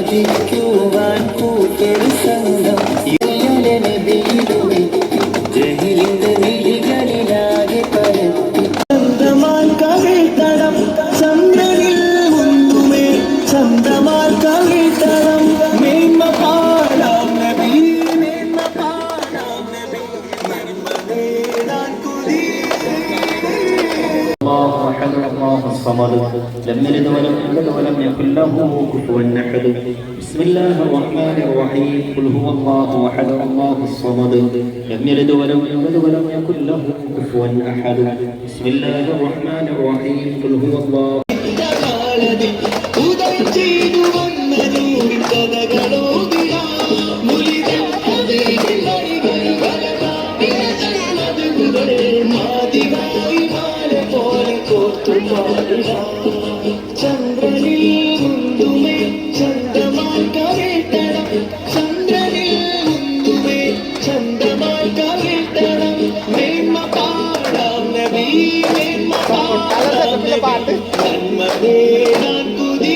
വധിക്കുവാൻ കൂട്ടൊരു സംഘം നബിയിലുമേ ജഹിലിന്റെ നിഴികളിലാകെ പരത്തി ചന്തമാൽ കവിൾത്തടം ചന്ദ്രനിൽ മുന്തുമേ ചന്തമാൽ കവിൾത്തടം മേന്മ പാടാം നബി മേന്മ പാടാം നബി നന്മ നേടാൻ കൊതി الله الصمد لم يلد ولم يولد ولم يكن له كفوا احد بسم الله الرحمن الرحيم قل هو الله احد الله الصمد لم يلد ولم يولد ولم يكن له كفوا احد بسم الله الرحمن الرحيم قل هو الله ചന്ദ്രനിൽ മുന്തുമേ ചന്ദ്രമാൽ കവിൾത്തടം ചന്ദ്രനിൽ മുന്തുമേ ചന്ദ്രമാൽ കവിൾത്തടം മേന്മ പാടാം നബി മേന്മ പാടാം നബി നന്മ നേടാൻ കൊതി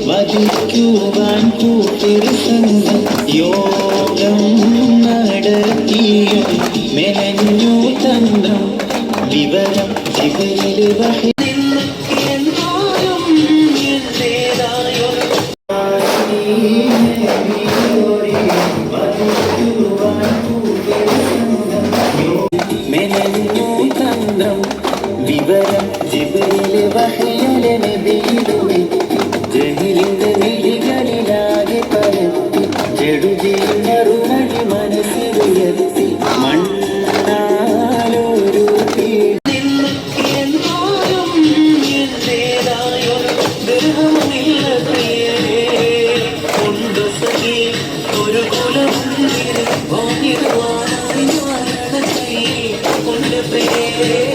വധിക്കുവാൻ കൂട്ടൊരു സംഘം യോഗം നടത്തിയും മെനഞ്ഞു തന്ത്രം വിവരം ജിബിരിൽ വഹി മെനഞ്ഞു തന്ത്രം വിവരം ജിബിരിൽ വഹിയല നബിയിലുമേ ജഹിലിന്റെ നിഴികളിലാകെ പരത്തി ജഡുജി മറുമഴി മനസ്സിലുയർത്തി മണ്ണാലൊരു ഒരു കുലം കൊണ്ട് പേരെ